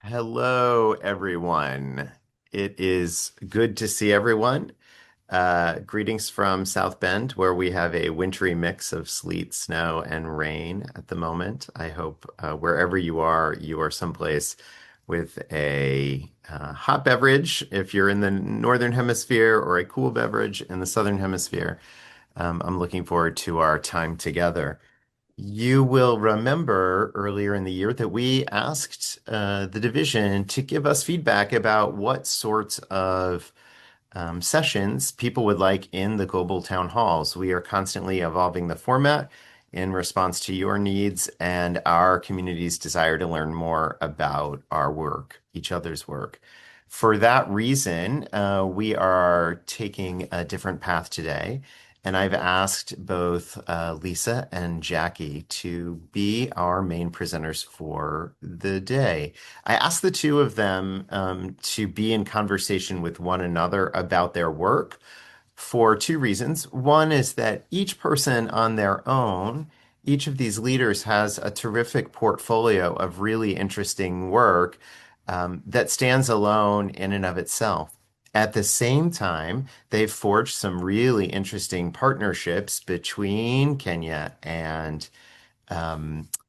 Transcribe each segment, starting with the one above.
Hello, everyone. It is good to see everyone. Greetings from South Bend, where we have a wintry mix of sleet, snow, and rain at the moment. I hope wherever you are someplace with a hot beverage if you're in the Northern Hemisphere, or a cool beverage in the Southern Hemisphere. I'm looking forward to our time together. You will remember earlier in the year that we asked the division to give us feedback about what sorts of sessions people would like in the global town halls. We are constantly evolving the format in response to your needs and our community's desire to learn more about our work, each other's work. For that reason, we are taking a different path today. And I've asked both Lisa and Jackie to be our main presenters for the day. I asked the two of them to be in conversation with one another about their work for two reasons. One is that each person on their own, each of these leaders has a terrific portfolio of really interesting work that stands alone in and of itself. At the same time, they've forged some really interesting partnerships between Kenya and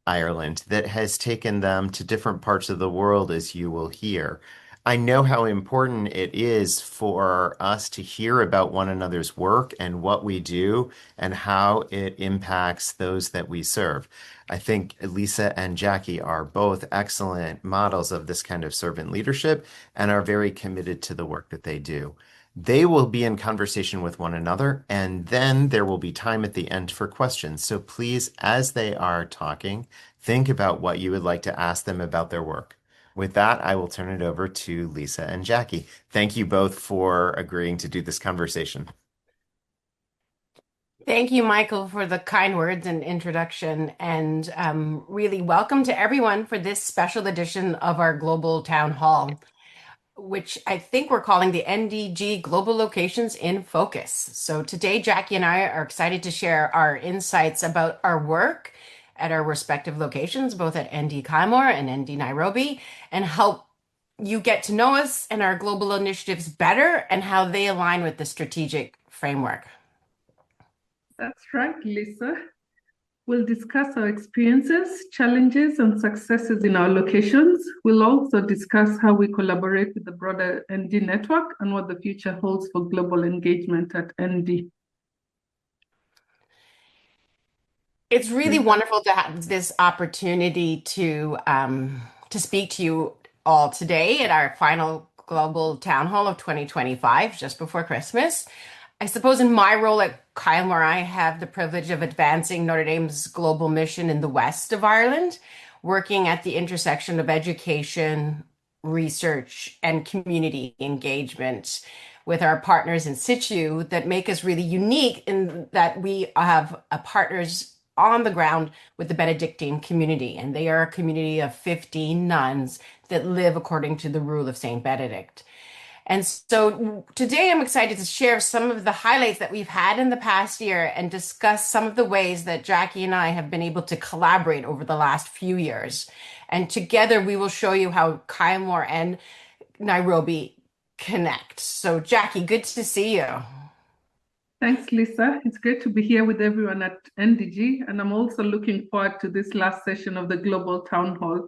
Ireland that has taken them to different parts of the world, as you will hear. I know how important it is for us to hear about one another's work and what we do and how it impacts those that we serve. I think Lisa and Jackie are both excellent models of this kind of servant leadership and are very committed to the work that they do. They will be in conversation with one another, and then there will be time at the end for questions. So please, as they are talking, think about what you would like to ask them about their work. With that, I will turn it over to Lisa and Jackie. Thank you both for agreeing to do this conversation. Thank you, Michael, for the kind words and introduction, and really welcome to everyone for this special edition of our Global Town Hall, which I think we're calling the NDG Global Locations in Focus. So today, Jackie and I are excited to share our insights about our work at our respective locations, both at ND Kaimor and ND Nairobi, and help you get to know us and our global initiatives better and how they align with the strategic framework. That's right, Lisa. We'll discuss our experiences, challenges, and successes in our locations. We'll also discuss how we collaborate with the broader ND network and what the future holds for global engagement at ND. It's really wonderful to have this opportunity to speak to you all today at our final Global Town Hall of 2025, just before Christmas. I suppose in my role at Kylemore, I have the privilege of advancing Notre Dame's global mission in the west of Ireland, working at the intersection of education, research, and community engagement with our partners in situ that make us really unique in that we have partners on the ground with the Benedictine community, and they are a community of 15 nuns that live according to the rule of Saint Benedict. And so today I'm excited to share some of the highlights that we've had in the past year and discuss some of the ways that Jackie and I have been able to collaborate over the last few years. And together we will show you how Kylemore and Nairobi connect. So Jackie, good to see you. Thanks, Lisa. It's great to be here with everyone at NDG, and I'm also looking forward to this last session of the Global Town Hall.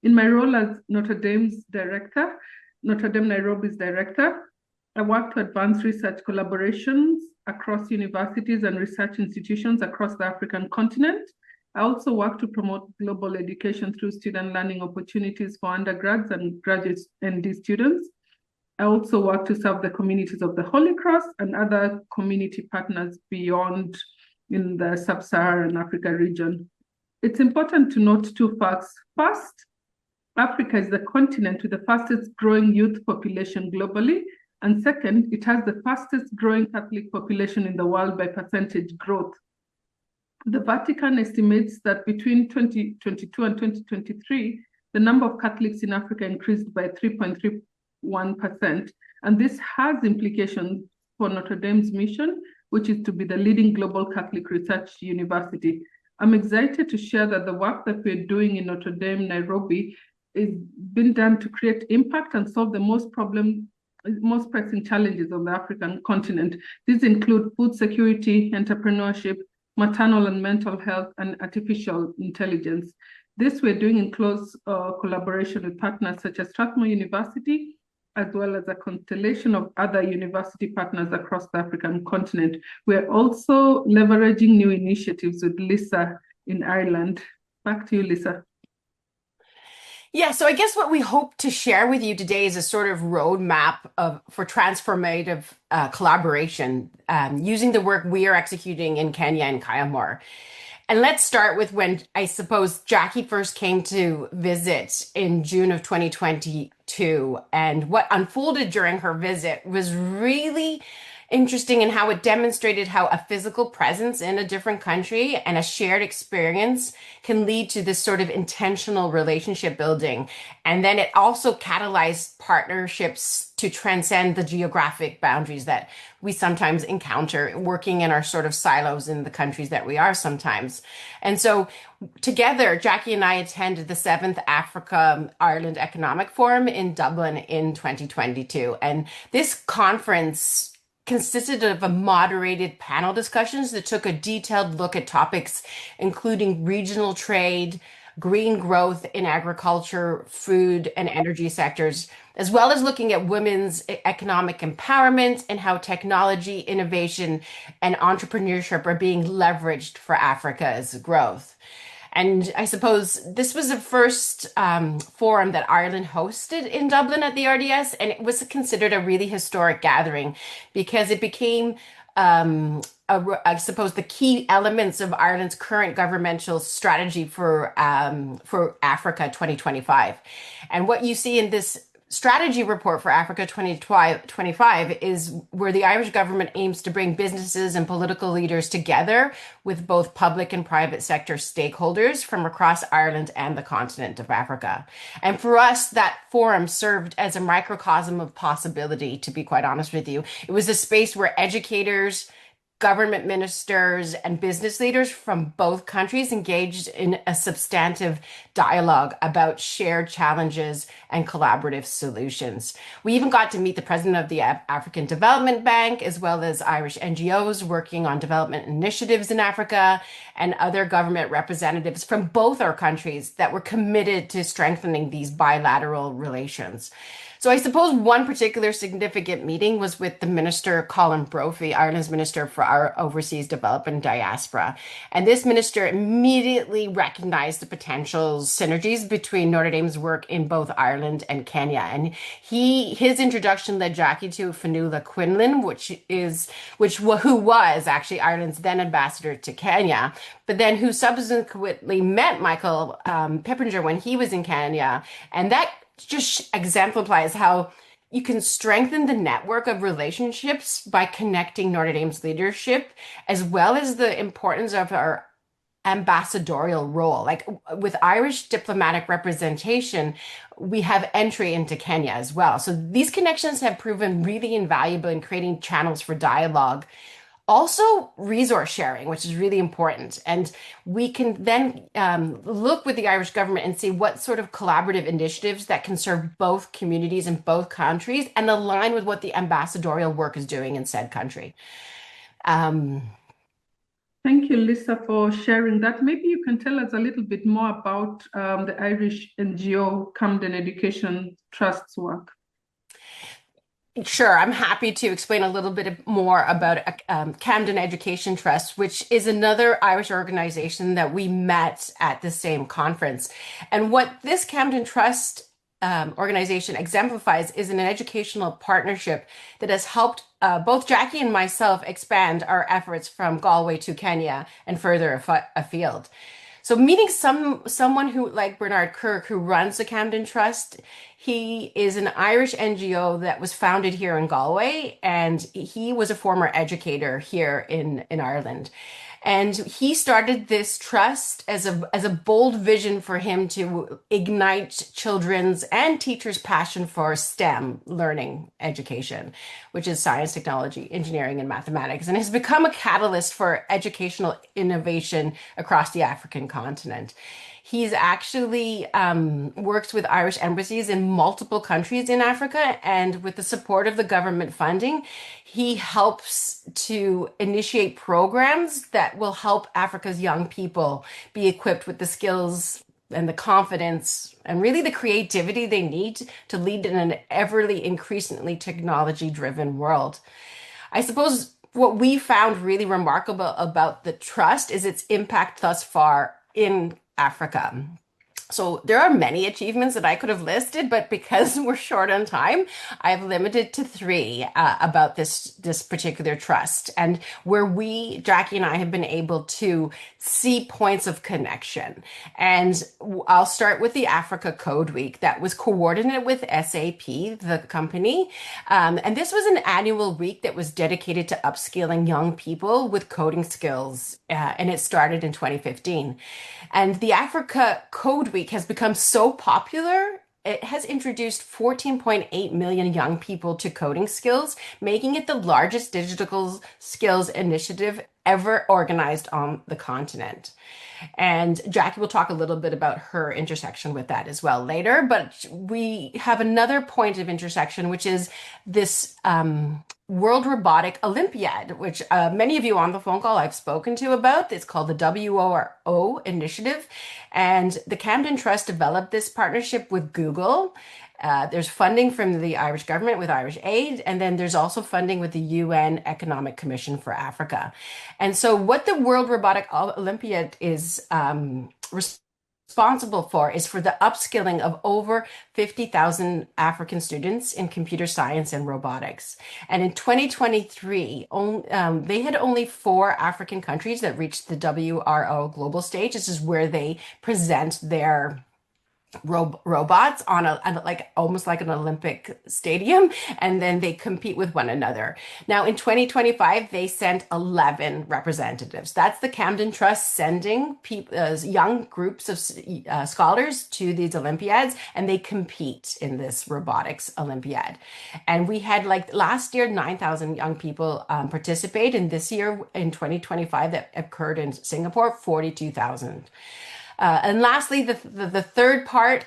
In my role as Notre Dame's director, Notre Dame Nairobi's director, I work to advance research collaborations across universities and research institutions across the African continent. I also work to promote global education through student learning opportunities for undergrads and graduate ND students. I also work to serve the communities of the Holy Cross and other community partners beyond in the sub-Saharan Africa region. It's important to note two facts. First, Africa is the continent with the fastest growing youth population globally. And second, it has the fastest growing Catholic population in the world by percentage growth. The Vatican estimates that between 2022 and 2023, the number of Catholics in Africa increased by 3.31%. And this has implications for Notre Dame's mission, which is to be the leading global Catholic research university. I'm excited to share that the work that we're doing in Notre Dame, Nairobi, is being done to create impact and solve the most pressing challenges of the African continent. These include food security, entrepreneurship, maternal and mental health, and artificial intelligence. This we're doing in close collaboration with partners such as Strathmore University, as well as a constellation of other university partners across the African continent. We're also leveraging new initiatives with Lisa in Ireland. Back to you, Lisa. Yeah, so I guess what we hope to share with you today is a sort of roadmap for transformative collaboration using the work we are executing in Kenya and Kayamor. And let's start with when I suppose Jackie first came to visit in June of 2022. And what unfolded during her visit was really interesting in how it demonstrated how a physical presence in a different country and a shared experience can lead to this sort of intentional relationship building. And then it also catalyzed partnerships to transcend the geographic boundaries that we sometimes encounter working in our sort of silos in the countries that we are sometimes. And so together, Jackie and I attended the 7th Africa Ireland Economic Forum in Dublin in 2022. And this conference consisted of a moderated panel discussions that took a detailed look at topics including regional trade, green growth in agriculture, food, and energy sectors, as well as looking at women's economic empowerment and how technology, innovation, and entrepreneurship are being leveraged for Africa's growth. And I suppose this was the first forum that Ireland hosted in Dublin at the RDS, and it was considered a really historic gathering because it became, I suppose, the key elements of Ireland's current governmental strategy for Africa 2025. And what you see in this strategy report for Africa 2025 is where the Irish government aims to bring businesses and political leaders together with both public and private sector stakeholders from across Ireland and the continent of Africa. And for us, that forum served as a microcosm of possibility, to be quite honest with you. It was a space where educators, government ministers and business leaders from both countries engaged in a substantive dialogue about shared challenges and collaborative solutions. We even got to meet the president of the African Development Bank, as well as Irish NGOs working on development initiatives in Africa, and other government representatives from both our countries that were committed to strengthening these bilateral relations. So I suppose one particular significant meeting was with the Minister Colin Brophy, Ireland's Minister for our Overseas Development and Diaspora. And this minister immediately recognized the potential synergies between Notre Dame's work in both Ireland and Kenya. And his introduction led Jackie to Fanula Quinlan, who was actually Ireland's then ambassador to Kenya, but then who subsequently met Michael Pippinger when he was in Kenya. And that just exemplifies how you can strengthen the network of relationships by connecting Notre Dame's leadership, as well as the importance of our ambassadorial role. Like with Irish diplomatic representation, we have entry into Kenya as well. So these connections have proven really invaluable in creating channels for dialogue. Also, resource sharing, which is really important. And we can then look with the Irish government and see what sort of collaborative initiatives that can serve both communities in both countries and align with what the ambassadorial work is doing in said country. Thank you, Lisa, for sharing that. Maybe you can tell us a little bit more about the Irish NGO Camden Education Trust's work. Sure, I'm happy to explain a little bit more about Camden Education Trust, which is another Irish organization that we met at the same conference. And what this Camden Trust organization exemplifies is an educational partnership that has helped both Jackie and myself expand our efforts from Galway to Kenya and further afield. So meeting someone who, like Bernard Kirk, who runs the Camden Trust, he is an Irish NGO that was founded here in Galway, and he was a former educator here in Ireland. And he started this trust as a bold vision for him to ignite children's and teachers' passion for STEM learning education, which is science, technology, engineering, and mathematics, and has become a catalyst for educational innovation across the African continent. He's actually works with Irish embassies in multiple countries in Africa, and with the support of the government funding, he helps to initiate programs that will help Africa's young people be equipped with the skills and the confidence and really the creativity they need to lead in an everly increasingly technology driven world. I suppose what we found really remarkable about the trust is its impact thus far in Africa. So there are many achievements that I could have listed, but because we're short on time, I've limited to three about this particular trust, and where Jackie and I, have been able to see points of connection. And I'll start with the Africa Code Week that was coordinated with SAP, the company, and this was an annual week that was dedicated to upskilling young people with coding skills, and it started in 2015. And the Africa Code Week has become so popular. It has introduced 14.8 million young people to coding skills, making it the largest digital skills initiative ever organized on the continent. And Jackie will talk a little bit about her intersection with that as well later. But we have another point of intersection, which is this World Robotic Olympiad, which many of you on the phone call I've spoken to about. It's called the WRO Initiative. And the Camden Trust developed this partnership with Google. There's funding from the Irish government with Irish Aid, and then there's also funding with the UN Economic Commission for Africa. And so, what the World Robotic Olympiad is responsible for is for the upskilling of over 50,000 African students in computer science and robotics. And in 2023, they had only 4 African countries that reached the WRO global stage. This is where they present their robots on like almost like an Olympic stadium, and then they compete with one another. Now in 2025 they sent 11 representatives. That's the Camden Trust sending young groups of scholars to these Olympiads, and they compete in this robotics Olympiad. And we had, like, last year 9,000 young people participate, and this year in 2025 that occurred in Singapore 42,000. And lastly, the third part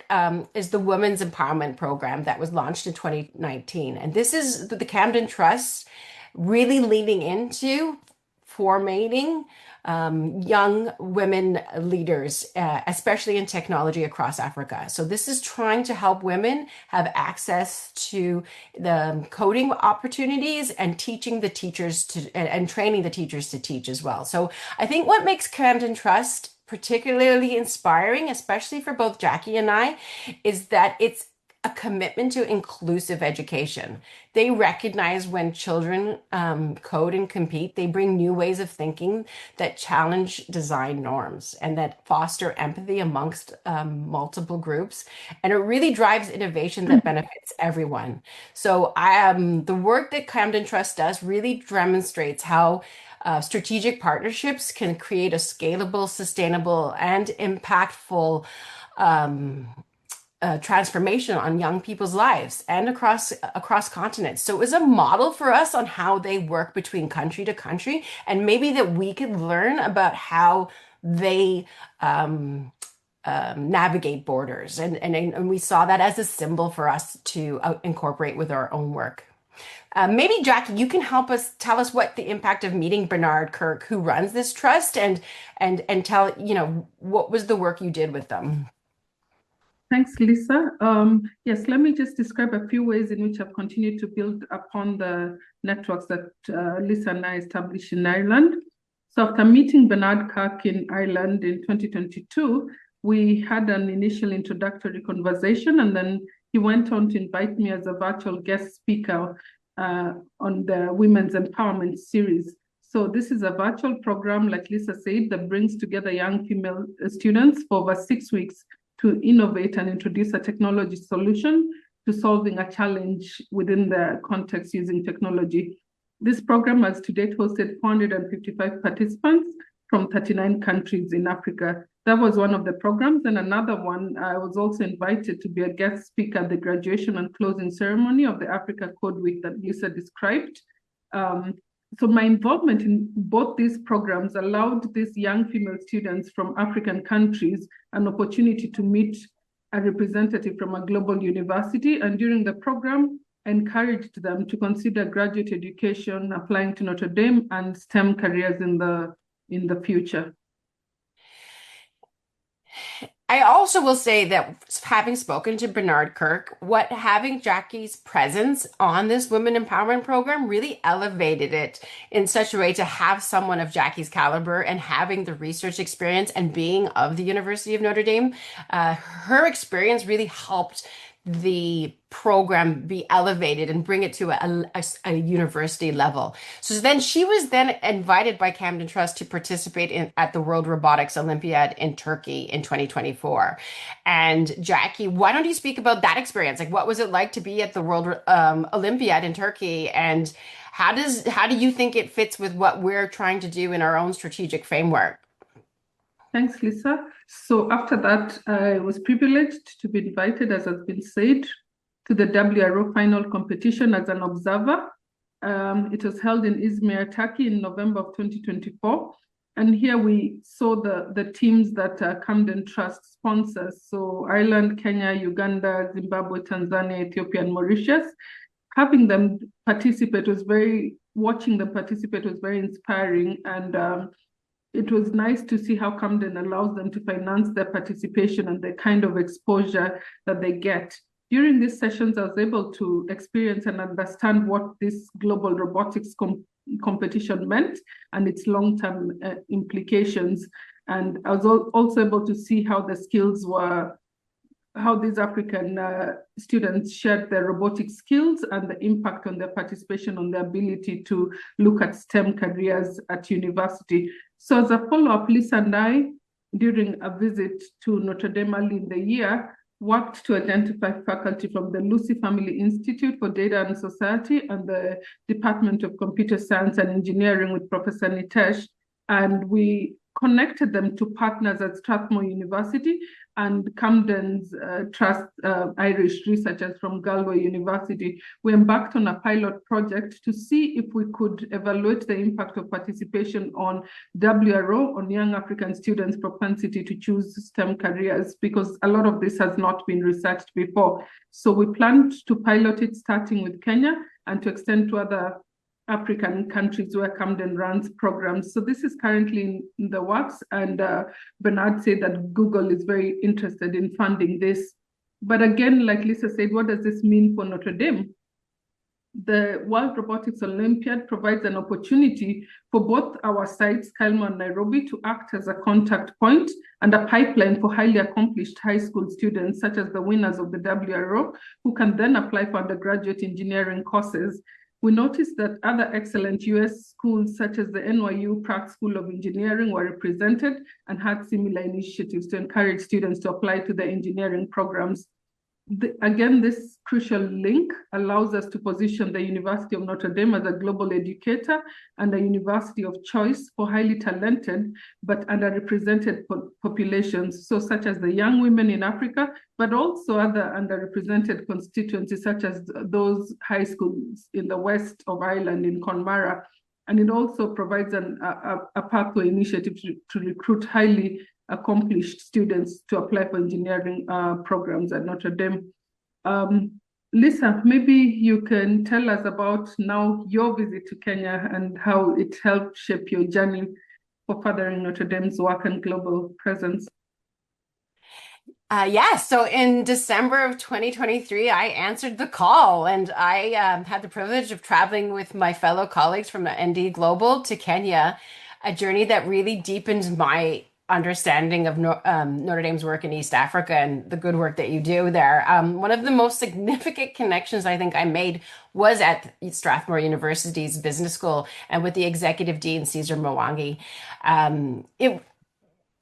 is the Women's Empowerment Program that was launched in 2019. And this is the Camden Trust really leaning into formating young women leaders, especially in technology across Africa. So this is trying to help women have access to the coding opportunities and teaching the teachers and training the teachers to teach as well. So I think what makes Camden Trust particularly inspiring, especially for both Jackie and I, is that it's a commitment to inclusive education. They recognize when children code and compete, they bring new ways of thinking that challenge design norms and that foster empathy amongst multiple groups. And it really drives innovation that benefits everyone. So the work that Camden Trust does really demonstrates how strategic partnerships can create a scalable, sustainable, and impactful transformation on young people's lives and across continents. So it was a model for us on how they work between country to country, and maybe that we could learn about how they navigate borders. And we saw that as a symbol for us to incorporate with our own work. Maybe Jackie, you can tell us what the impact of meeting Bernard Kirk, who runs this trust, and tell, what was the work you did with them. Thanks, Lisa. Yes, let me just describe a few ways in which I've continued to build upon the networks that Lisa and I established in Ireland. So after meeting Bernard Kirk in Ireland in 2022, we had an initial introductory conversation, and then he went on to invite me as a virtual guest speaker on the Women's Empowerment series. So this is a virtual program, like Lisa said, that brings together young female students for over 6 weeks to innovate and introduce a technology solution to solving a challenge within the context using technology. This program has to date hosted 455 participants from 39 countries in Africa. That was one of the programs. And another one, I was also invited to be a guest speaker at the graduation and closing ceremony of the Africa Code Week that Lisa described. so my involvement in both these programs allowed these young female students from African countries an opportunity to meet a representative from a global university. And during the program, I encouraged them to consider graduate education, applying to Notre Dame, and STEM careers in the future. I also will say that having spoken to Bernard Kirk, what having Jackie's presence on this women empowerment program really elevated it in such a way to have someone of Jackie's caliber and having the research experience and being of the University of Notre Dame. Her experience really helped the program be elevated and bring it to a university level. So then she was then invited by Camden Trust to participate at the World Robotics Olympiad in Turkey in 2024. And Jackie, why don't you speak about that experience? Like, what was it like to be at the World Olympiad in Turkey, and how do you think it fits with what we're trying to do in our own strategic framework? Thanks, Lisa. So after that, I was privileged to be invited, as has been said, to the WRO final competition as an observer. It was held in Izmir, Turkey in November of 2024. And here we saw the teams that Camden Trust sponsors. So Ireland, Kenya, Uganda, Zimbabwe, Tanzania, Ethiopia, and Mauritius. Having them participate watching them participate was very inspiring. And it was nice to see how Camden allows them to finance their participation and the kind of exposure that they get. During these sessions, I was able to experience and understand what this global robotics competition meant and its long-term implications. And I was also able to see how the skills were, how these African students shared their robotic skills and the impact on their participation, on their ability to look at STEM careers at university. So as a follow-up, Lisa and I, during a visit to Notre Dame early in the year, worked to identify faculty from the Lucy Family Institute for Data and Society and the Department of Computer Science and Engineering with Professor Nitesh. And we connected them to partners at Strathmore University and Camden's Trust Irish researchers from Galway University. We embarked on a pilot project to see if we could evaluate the impact of participation on WRO, on young African students' propensity to choose STEM careers, because a lot of this has not been researched before. So we planned to pilot it starting with Kenya and to extend to other African countries where Camden runs programs. So this is currently in the works, and Bernard said that Google is very interested in funding this. But again, like Lisa said, what does this mean for Notre Dame? The World Robotics Olympiad provides an opportunity for both our sites, Kailmo and Nairobi, to act as a contact point and a pipeline for highly accomplished high school students, such as the winners of the WRO, who can then apply for undergraduate engineering courses. We noticed that other excellent US schools, such as the NYU Pratt School of Engineering, were represented and had similar initiatives to encourage students to apply to the engineering programs. Again, this crucial link allows us to position the University of Notre Dame as a global educator and a university of choice for highly talented but underrepresented populations, so such as the young women in Africa, but also other underrepresented constituencies, such as those high schools in the west of Ireland, in Conmara. And it also provides a pathway initiative to recruit highly accomplished students to apply for engineering programs at Notre Dame. Lisa, maybe you can tell us about now your visit to Kenya and how it helped shape your journey for furthering Notre Dame's work and global presence. So in December of 2023, I answered the call, and I had the privilege of traveling with my fellow colleagues from the ND Global to Kenya, a journey that really deepened my understanding of Notre Dame's work in East Africa and the good work that you do there. One of the most significant connections I think I made was at Strathmore University's Business School and with the Executive Dean, Caesar Mwangi. It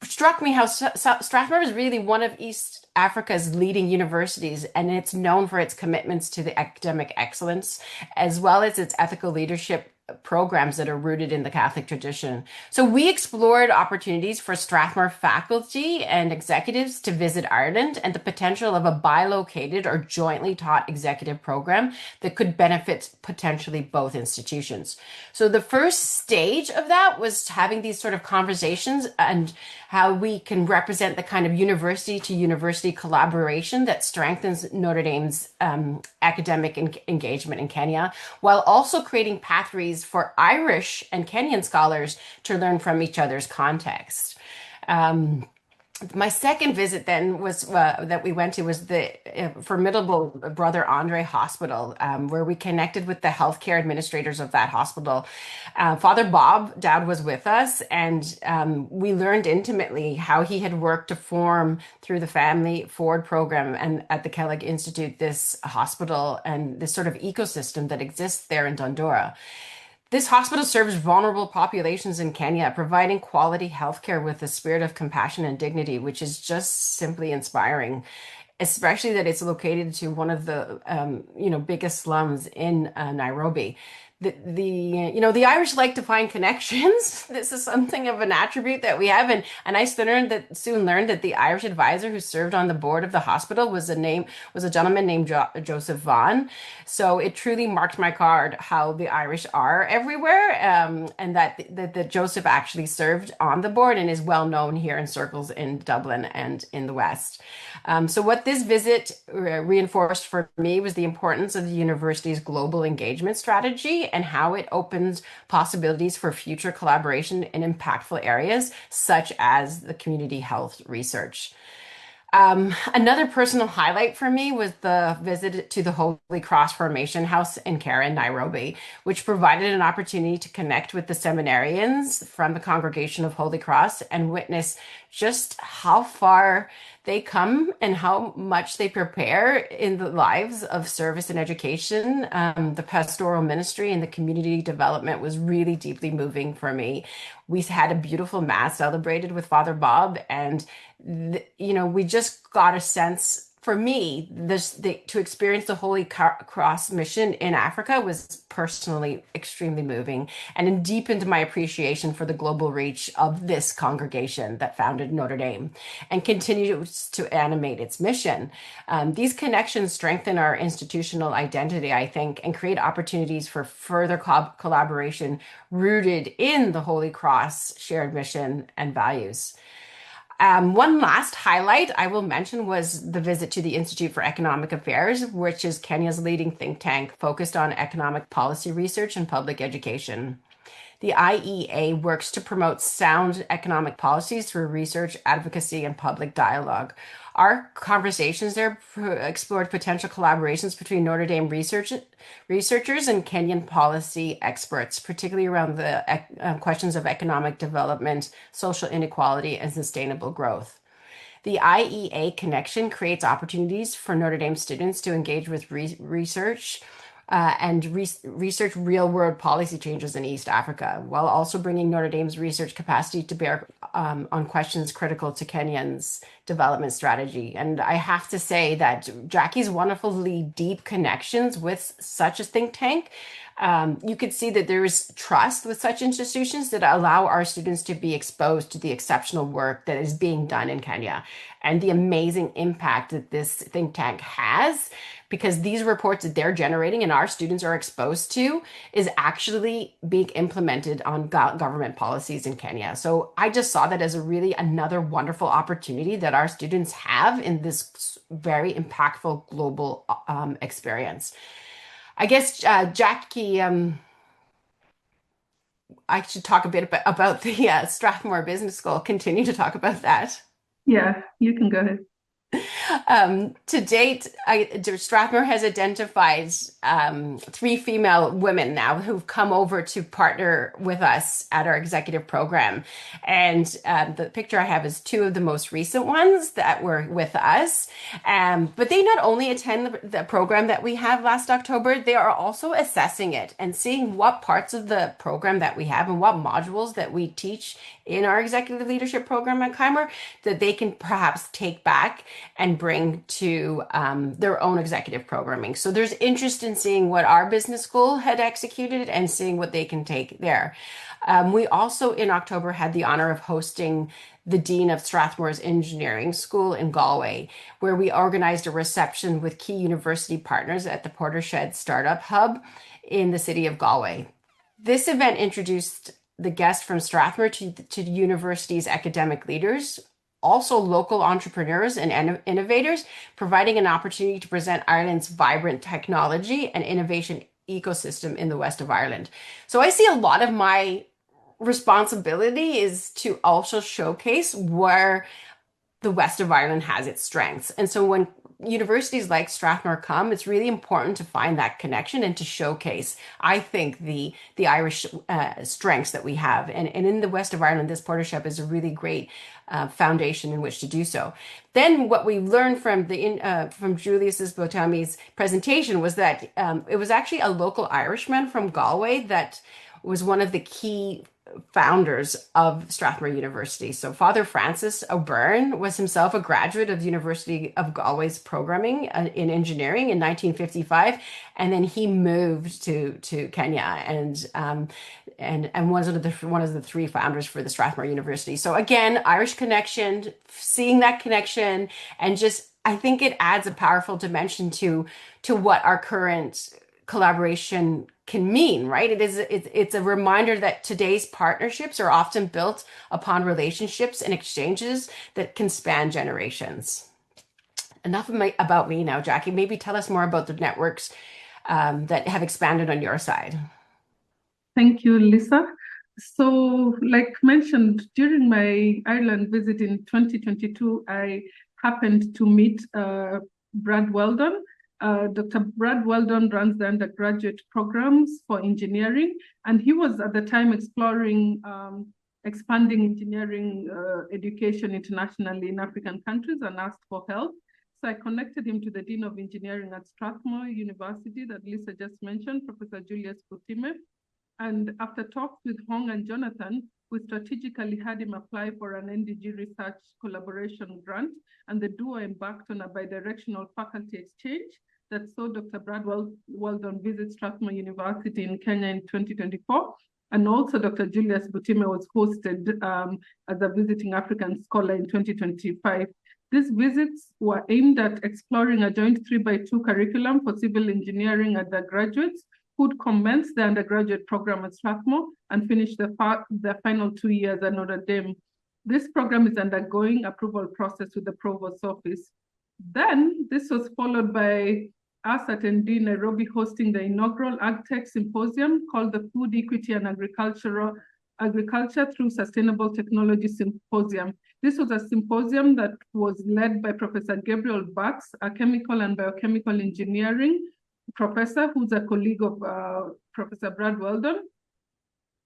struck me how Strathmore is really one of East Africa's leading universities, and it's known for its commitments to the academic excellence, as well as its ethical leadership programs that are rooted in the Catholic tradition. So we explored opportunities for Strathmore faculty and executives to visit Ireland and the potential of a bilocated or jointly taught executive program that could benefit potentially both institutions. So the first stage of that was having these sort of conversations and how we can represent the kind of university to university collaboration that strengthens Notre Dame's academic engagement in Kenya, while also creating pathways for Irish and Kenyan scholars to learn from each other's context. My second visit then was that we went to was the formidable Brother Andre Hospital, where we connected with the healthcare administrators of that hospital. Father Bob Dowd was with us, and we learned intimately how he had worked to form through the Family Forward program and at the Kellogg Institute this hospital and this sort of ecosystem that exists there in Dondora. This hospital serves vulnerable populations in Kenya, providing quality healthcare with a spirit of compassion and dignity, which is just simply inspiring, especially that it's located to one of the biggest slums in Nairobi. The Irish like to find connections. This is something of an attribute that we have, and I soon learned that the Irish advisor who served on the board of the hospital was a gentleman named Joseph Vaughan. So it truly marked my card how the Irish are everywhere, and that Joseph actually served on the board and is well known here in circles in Dublin and in the West. So what this visit reinforced for me was the importance of the university's global engagement strategy and how it opens possibilities for future collaboration in impactful areas such as the community health research. Another personal highlight for me was the visit to the Holy Cross Formation House in Karen, Nairobi, which provided an opportunity to connect with the seminarians from the Congregation of Holy Cross and witness just how far they come and how much they prepare in the lives of service and education. The pastoral ministry and the community development was really deeply moving for me. We had a beautiful mass celebrated with Father Bob, and we just got a sense. For me, to experience the Holy Cross mission in Africa was personally extremely moving and it deepened my appreciation for the global reach of this congregation that founded Notre Dame and continues to animate its mission. These connections strengthen our institutional identity, I think, and create opportunities for further collaboration rooted in the Holy Cross shared mission and values. One last highlight I will mention was the visit to the Institute for Economic Affairs, which is Kenya's leading think tank focused on economic policy research and public education. The IEA works to promote sound economic policies through research, advocacy, and public dialogue. Our conversations there explored potential collaborations between Notre Dame researchers and Kenyan policy experts, particularly around the questions of economic development, social inequality, and sustainable growth. The IEA connection creates opportunities for Notre Dame students to engage with research research real-world policy changes in East Africa, while also bringing Notre Dame's research capacity to bear on questions critical to Kenyans' development strategy. And I have to say that Jackie's wonderfully deep connections with such a think tank, you could see that there is trust with such institutions that allow our students to be exposed to the exceptional work that is being done in Kenya and the amazing impact that this think tank has, because these reports that they're generating and our students are exposed to is actually being implemented on government policies in Kenya. So I just saw that as another wonderful opportunity that our students have in this very impactful global experience. I guess, Jackie, I should talk a bit about the Strathmore Business School, continue to talk about that. Yeah, you can go ahead. To date, Strathmore has identified 3 female women now who've come over to partner with us at our executive program. And the picture I have is 2 of the most recent ones that were with us. But they not only attend the program that we have last October, they are also assessing it and seeing what parts of the program that we have and what modules that we teach in our executive leadership program at Keimer that they can perhaps take back and bring to their own executive programming. So there's interest in seeing what our business school had executed and seeing what they can take there. We also in October had the honor of hosting the Dean of Strathmore's Engineering School in Galway, where we organized a reception with key university partners at the Portershed Startup Hub in the city of Galway. This event introduced the guests from Strathmore to the university's academic leaders, also local entrepreneurs and innovators, providing an opportunity to present Ireland's vibrant technology and innovation ecosystem in the west of Ireland. So I see a lot of my responsibility is to also showcase where the west of Ireland has its strengths. And so when universities like Strathmore come, it's really important to find that connection and to showcase, I think, the Irish strengths that we have. And in the west of Ireland, this Portership is a really great foundation in which to do so. Then what we learned from from Julius's Botami's presentation was that it was actually a local Irishman from Galway that was one of the key founders of Strathmore University. So Father Francis O'Byrne was himself a graduate of the University of Galway's programming in engineering in 1955, and then he moved to Kenya and was one of the three founders for the Strathmore University. So again, Irish connection, seeing that connection, and just I think it adds a powerful dimension to what our current collaboration can mean, right? It's a reminder that today's partnerships are often built upon relationships and exchanges that can span generations. Enough about me now, Jackie. Maybe tell us more about the networks that have expanded on your side. Thank you, Lisa. So, like mentioned, during my Ireland visit in 2022, I happened to meet Brad Weldon. Dr. Brad Weldon runs the undergraduate programs for engineering, and he was at the time exploring expanding engineering education internationally in African countries and asked for help. So I connected him to the Dean of Engineering at Strathmore University that Lisa just mentioned, Professor Julius Butime. And after talks with Hong and Jonathan, we strategically had him apply for an NDG research collaboration grant, and the duo embarked on a bidirectional faculty exchange that saw Dr. Brad Weldon visit Strathmore University in Kenya in 2024. And also Dr. Julius Butime was hosted as a visiting African scholar in 2025. These visits were aimed at exploring a joint 3x2 curriculum for civil engineering undergraduates who'd commence the undergraduate program at Strathmore and finish the final 2 years at Notre Dame. This program is undergoing approval process with the Provost's office. Then this was followed by us at ND Nairobi hosting the inaugural AgTech Symposium called the Food Equity and Agriculture Through Sustainable Technology Symposium. This was a symposium that was led by Professor Gabriel Bax, a chemical and biochemical engineering professor who's a colleague of Professor Brad Weldon.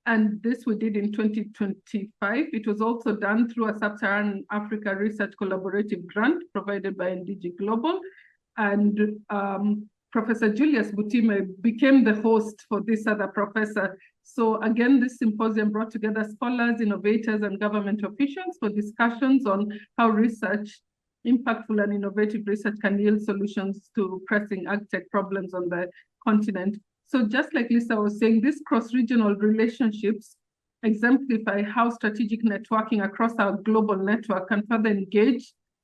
And this we did in 2025. It was also done through a Sub-Saharan Africa Research Collaborative Grant provided by NDG Global. And Professor Julius Butime became the host for this other professor. So again, this symposium brought together scholars, innovators, and government officials for discussions on how impactful and innovative research can yield solutions to pressing agtech problems on the continent. So just like Lisa was saying, these cross-regional relationships exemplify how strategic networking across our global network can further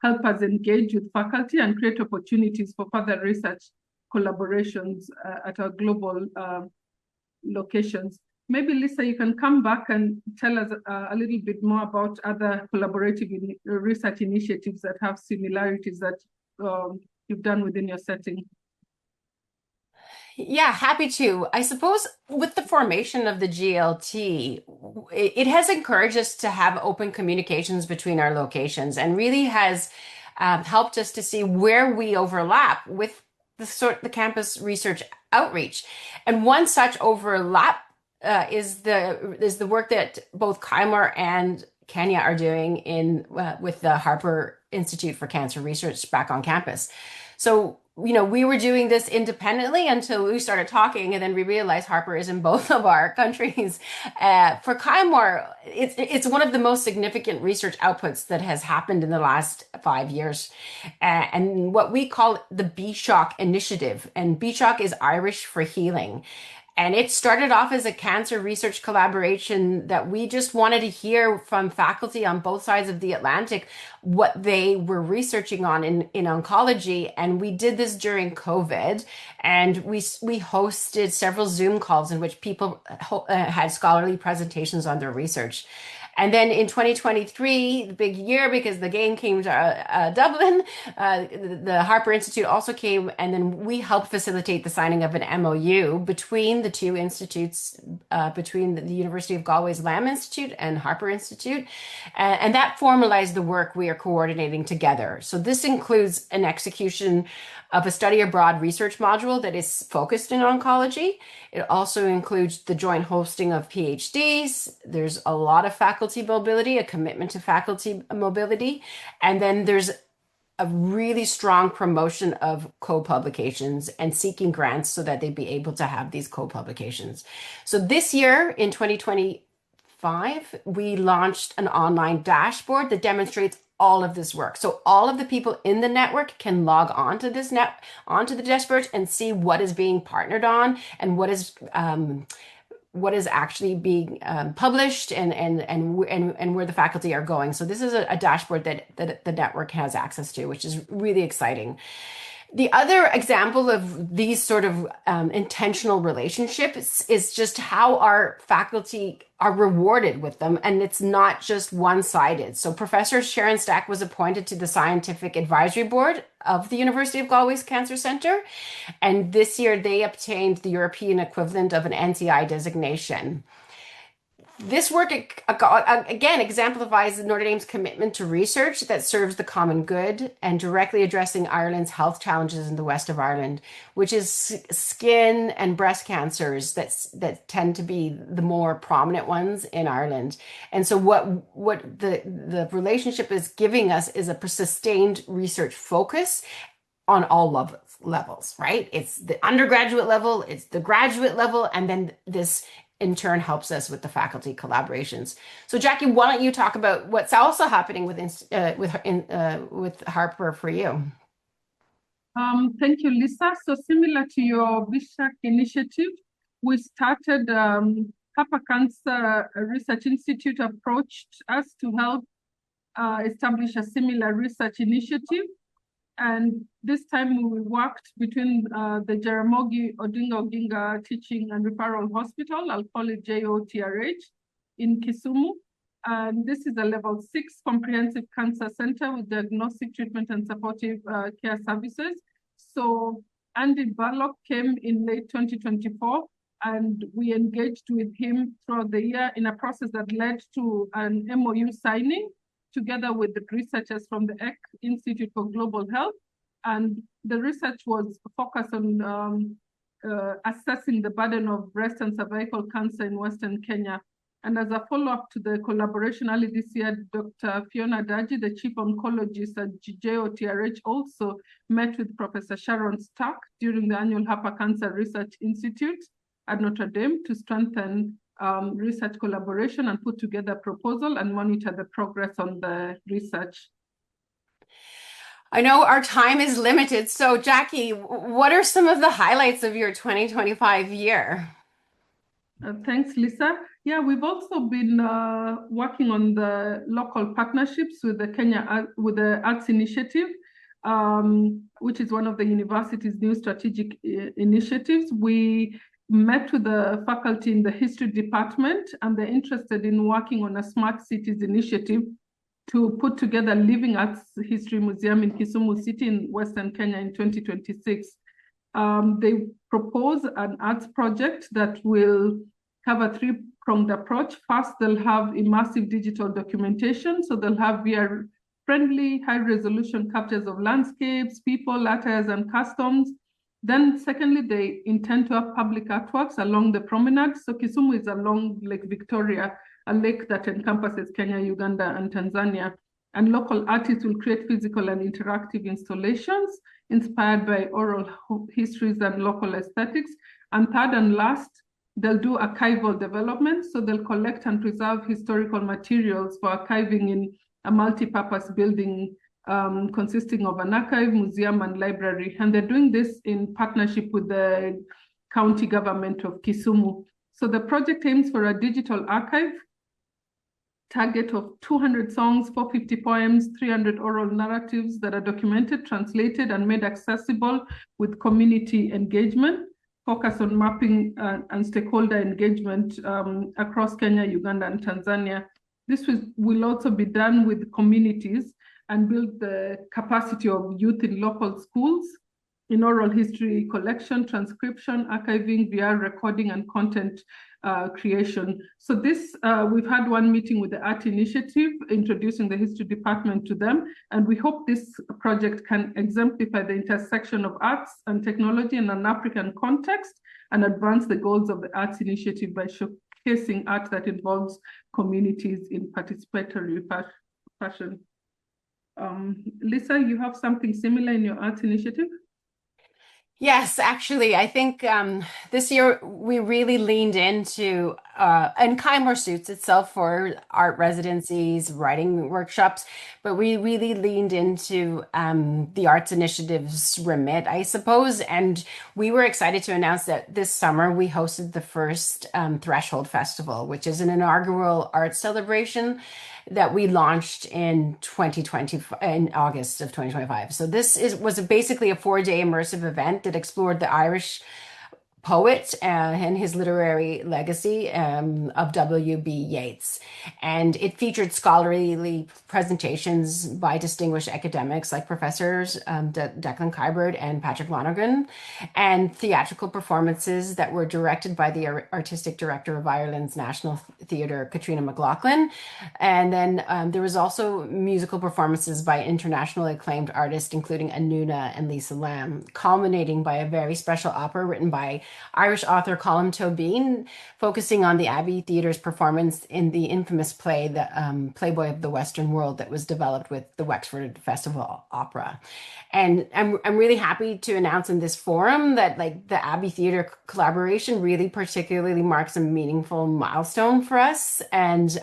help us engage with faculty and create opportunities for further research collaborations at our global locations. Maybe Lisa, you can come back and tell us a little bit more about other collaborative research initiatives that have similarities that you've done within your setting. Yeah, happy to. I suppose with the formation of the GLT, it has encouraged us to have open communications between our locations and really has helped us to see where we overlap with the campus research outreach. And one such overlap is the work that both Kaimar and Kenya are doing with the Harper Institute for Cancer Research back on campus. So we were doing this independently until we started talking, and then we realized Harper is in both of our countries. For Kaimor, it's one of the most significant research outputs that has happened in the last 5 years, and what we call the BSHOC initiative. And BSHOC is Irish for healing. And it started off as a cancer research collaboration that we just wanted to hear from faculty on both sides of the Atlantic what they were researching on in oncology. And we did this during COVID. And we hosted several Zoom calls in which people had scholarly presentations on their research. And then in 2023, the big year because the game came to Dublin, the Harper Institute also came, and then we helped facilitate the signing of an MOU between the two institutes, between the University of Galway's Lamb Institute and Harper Institute. And that formalized the work we are coordinating together. So this includes an execution of a study abroad research module that is focused in oncology. It also includes the joint hosting of PhDs. There's a lot of faculty mobility, a commitment to faculty mobility. And then there's a really strong promotion of co-publications and seeking grants so that they'd be able to have these co-publications. So this year in 2025, we launched an online dashboard that demonstrates all of this work. So all of the people in the network can log onto onto the dashboard and see what is being partnered on and what is actually being published and where the faculty are going. So this is a dashboard that the network has access to, which is really exciting. The other example of these sort of intentional relationships is just how our faculty are rewarded with them, and it's not just one-sided. So Professor Sharon Stack was appointed to the Scientific Advisory Board of the University of Galway's Cancer Centre, and this year they obtained the European equivalent of an NCI designation. This work, again, exemplifies Notre Dame's commitment to research that serves the common good and directly addressing Ireland's health challenges in the west of Ireland, which is skin and breast cancers that tend to be the more prominent ones in Ireland. And so what the relationship is giving us is a sustained research focus on all levels, right? It's the undergraduate level, it's the graduate level, and then this in turn helps us with the faculty collaborations. So Jackie, why don't you talk about what's also happening with Harper for you? Thank you, Lisa. So similar to your BSHAC initiative, we started Harper Cancer Research Institute approached us to help establish a similar research initiative. And this time we worked between the Jaramogi Odinga Oginga Teaching and Referral Hospital, I'll call it JOTRH, in Kisumu. And this is a level 6 comprehensive cancer center with diagnostic, treatment, and supportive care services. So Andy Barlock came in late 2024, and we engaged with him throughout the year in a process that led to an MOU signing, together with the researchers from the Institute for Global Health. And the research was focused on assessing the burden of breast and cervical cancer in Western Kenya. And as a follow-up to the collaboration early this year, Dr. Fiona Daji, the chief oncologist at JOTRH, also met with Professor Sharon Stack during the annual Harper Cancer Research Institute at Notre Dame to strengthen research collaboration and put together a proposal and monitor the progress on the research. I know our time is limited. So Jackie, what are some of the highlights of your 2025 year? Thanks, Lisa. Yeah, we've also been working on the local partnerships with the Arts Initiative, which is one of the university's new strategic initiatives. We met with the faculty in the history department, and they're interested in working on a smart cities initiative to put together a living arts history museum in Kisumu City in Western Kenya in 2026. They propose an arts project that will have a three-pronged approach. First, they'll have immersive digital documentation. So they'll have VR-friendly, high-resolution captures of landscapes, people, attires, and customs. Then secondly, they intend to have public artworks along the promenade. So Kisumu is along Lake Victoria, a lake that encompasses Kenya, Uganda, and Tanzania. And local artists will create physical and interactive installations inspired by oral histories and local aesthetics. And third and last, they'll do archival development. So they'll collect and preserve historical materials for archiving in a multi-purpose building consisting of an archive, museum, and library. And they're doing this in partnership with the county government of Kisumu. So the project aims for a digital archive, target of 200 songs, 450 poems, 300 oral narratives that are documented, translated, and made accessible with community engagement, focus on mapping and stakeholder engagement across Kenya, Uganda, and Tanzania. This will also be done with communities and build the capacity of youth in local schools in oral history collection, transcription, archiving, VR recording, and content creation. So this, we've had one meeting with the Art Initiative, introducing the history department to them, and we hope this project can exemplify the intersection of arts and technology in an African context and advance the goals of the Arts Initiative by showcasing art that involves communities in participatory fashion. Lisa, you have something similar in your Arts Initiative? Yes, actually, I think this year we really leaned into, and Kymore suits itself for art residencies, writing workshops, but we really leaned into the Arts Initiative's remit, I suppose. And we were excited to announce that this summer we hosted the first Threshold Festival, which is an inaugural art celebration that we launched in 2020, in August of 2025. So was basically a 4-day immersive event that explored the Irish poet and his literary legacy of W.B. Yeats. And it featured scholarly presentations by distinguished academics like Professors Declan Kyberd and Patrick Lonergan, and theatrical performances that were directed by the artistic director of Ireland's National Theatre, Katrina McLaughlin. And then there was also musical performances by internationally acclaimed artists, including Anuna and Lisa Lamb, culminating by a very special opera written by Irish author Colm Tóibín, focusing on the Abbey Theatre's performance in the infamous play, the Playboy of the Western World, that was developed with the Wexford Festival Opera. And I'm really happy to announce in this forum that like the Abbey Theatre collaboration really particularly marks a meaningful milestone for us. And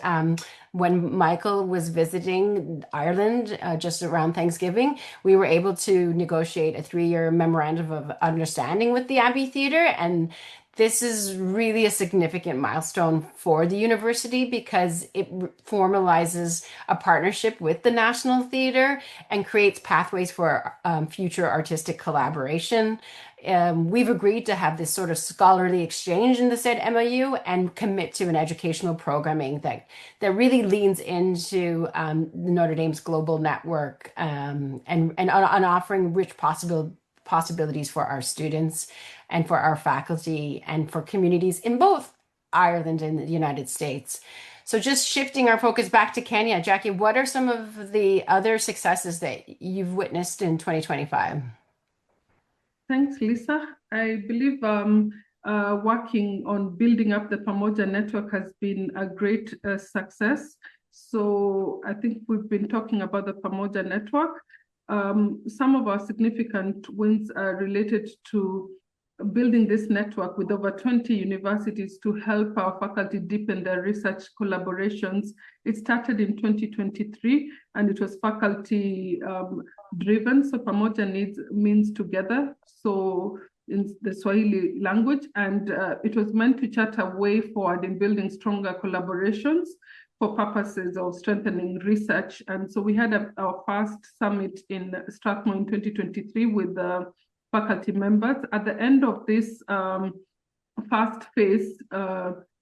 when Michael was visiting Ireland just around Thanksgiving, we were able to negotiate a 3-year memorandum of understanding with the Abbey Theatre. And this is really a significant milestone for the university because it formalizes a partnership with the National Theatre and creates pathways for future artistic collaboration. We've agreed to have this sort of scholarly exchange in the said MOU and commit to an educational programming that really leans into Notre Dame's global network and on offering rich possibilities for our students and for our faculty and for communities in both Ireland and the United States. So just shifting our focus back to Kenya, Jackie, what are some of the other successes that you've witnessed in 2025? Thanks, Lisa. I believe working on building up the Pamoja network has been a great success. So I think we've been talking about the Pamoja network. Some of our significant wins are related to building this network with over 20 universities to help our faculty deepen their research collaborations. It started in 2023 and it was faculty driven. So Pamoja means together. So in the Swahili language, and it was meant to chart a way forward in building stronger collaborations for purposes of strengthening research. And so we had our first summit in Strathmore in 2023 with the faculty members. At the end of this first phase,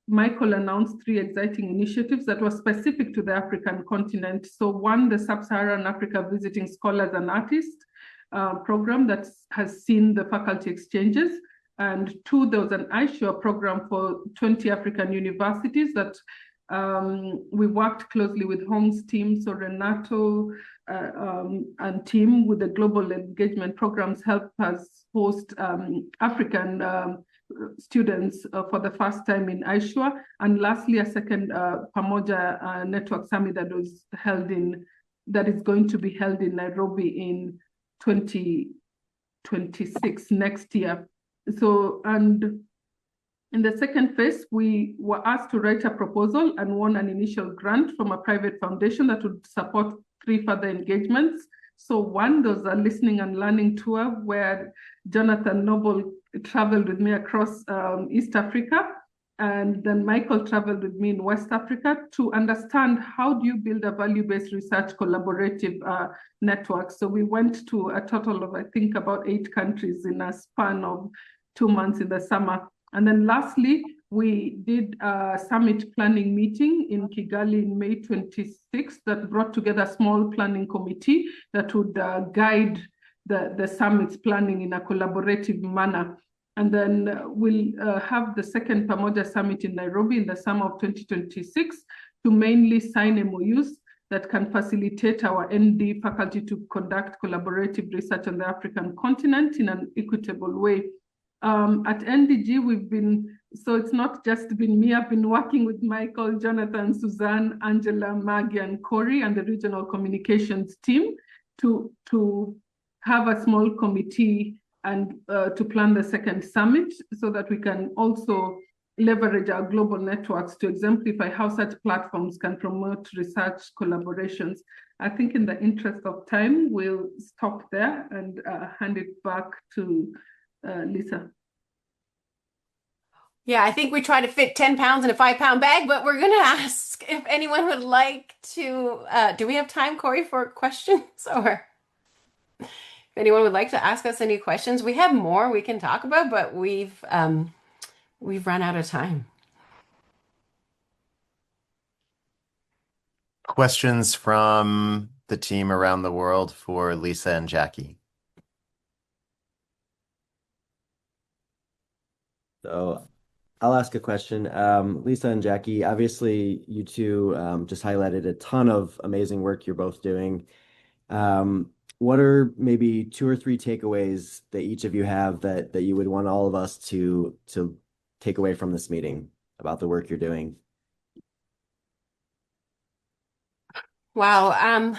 Michael announced 3 exciting initiatives that were specific to the African continent. So 1, the Sub-Saharan Africa Visiting Scholars and Artists program that has seen the faculty exchanges. And 2, there was an iSure program for 20 African universities that we worked closely with Holmes team, so Renato and team with the global engagement programs helped us host African students for the first time in Aishua. And lastly, a second Pamoja Network Summit that was held in that is going to be held in Nairobi in 2026, next year. So, and in the second phase, we were asked to write a proposal and won an initial grant from a private foundation that would support 3 further engagements. So one, there's a listening and learning tour where Jonathan Noble traveled with me across East Africa. And then Michael traveled with me in West Africa to understand how do you build a value-based research collaborative network. So we went to a total of, I think, about 8 countries in a span of 2 months in the summer. And then lastly, we did a summit planning meeting in Kigali in May 26th that brought together a small planning committee that would guide the summit's planning in a collaborative manner. And then we'll have the second Pamoja Summit in Nairobi in the summer of 2026 to mainly sign MOUs that can facilitate our ND faculty to conduct collaborative research on the African continent in an equitable way. At NDG, so it's not just been me, I've been working with Michael, Jonathan, Suzanne, Angela, Maggie, and Corey, and the regional communications team to have a small committee and to plan the second summit so that we can also leverage our global networks to exemplify how such platforms can promote research collaborations. I think in the interest of time, we'll stop there and hand it back to Lisa. Yeah, I think we try to fit 10 pounds in a 5-pound bag, but we're going to ask if anyone would like to, do we have time, Corey, for questions? Or if anyone would like to ask us any questions, we have more we can talk about, but we've run out of time. Questions from the team around the world for Lisa and Jackie. So I'll ask a question. Lisa and Jackie, obviously you two just highlighted a ton of amazing work you're both doing. What are maybe 2 or 3 takeaways that each of you have that you would want all of us to take away from this meeting about the work you're doing? Wow.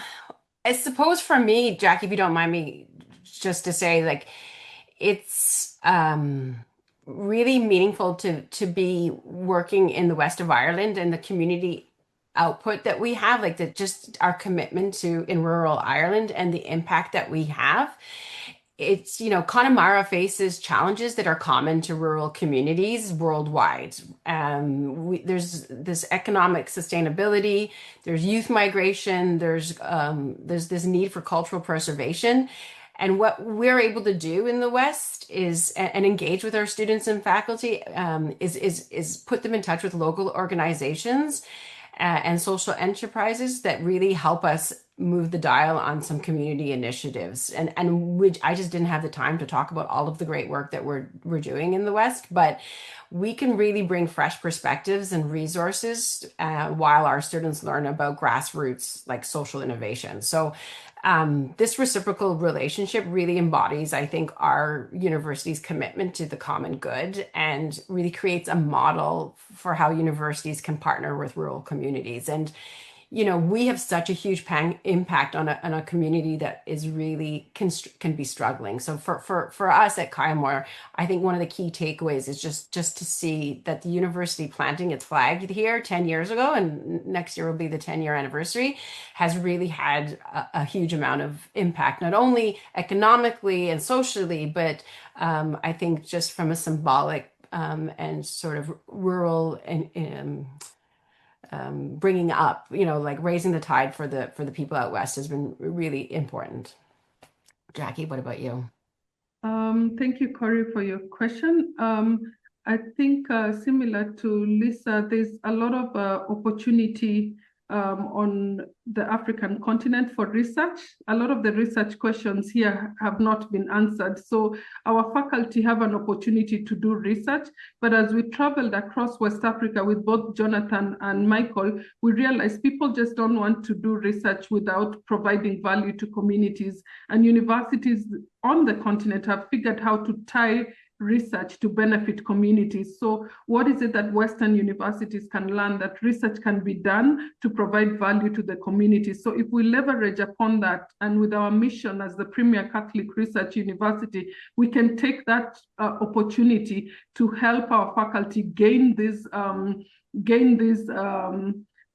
I suppose for me, Jackie, if you don't mind me just to say, like, it's really meaningful to be working in the west of Ireland and the community output that we have, like just our commitment to in rural Ireland and the impact that we have. It's, Connemara faces challenges that are common to rural communities worldwide. There's this economic sustainability, there's youth migration, there's this need for cultural preservation. And what we're able to do in the West is, and engage with our students and faculty, is put them in touch with local organizations and social enterprises that really help us move the dial on some community initiatives. And which I just didn't have the time to talk about all of the great work that we're doing in the West, but we can really bring fresh perspectives and resources while our students learn about grassroots like social innovation. So this reciprocal relationship really embodies, I think, our university's commitment to the common good and really creates a model for how universities can partner with rural communities. And we have such a huge impact on a community that is really can be struggling. So for us at Kyle, I think one of the key takeaways is just to see that the university planting its flag here 10 years ago, and next year will be the 10-year anniversary, has really had a huge amount of impact, not only economically and socially, but I think just from a symbolic and sort of rural and bringing up, like raising the tide for the people out west has been really important. Jackie, what about you? Thank you, Corey, for your question. I think similar to Lisa, there's a lot of opportunity on the African continent for research. A lot of the research questions here have not been answered. So our faculty have an opportunity to do research. But as we traveled across West Africa with both Jonathan and Michael, we realized people just don't want to do research without providing value to communities. And universities on the continent have figured how to tie research to benefit communities. So what is it that Western universities can learn that research can be done to provide value to the community? So if we leverage upon that, and with our mission as the premier Catholic research university, we can take that opportunity to help our faculty gain these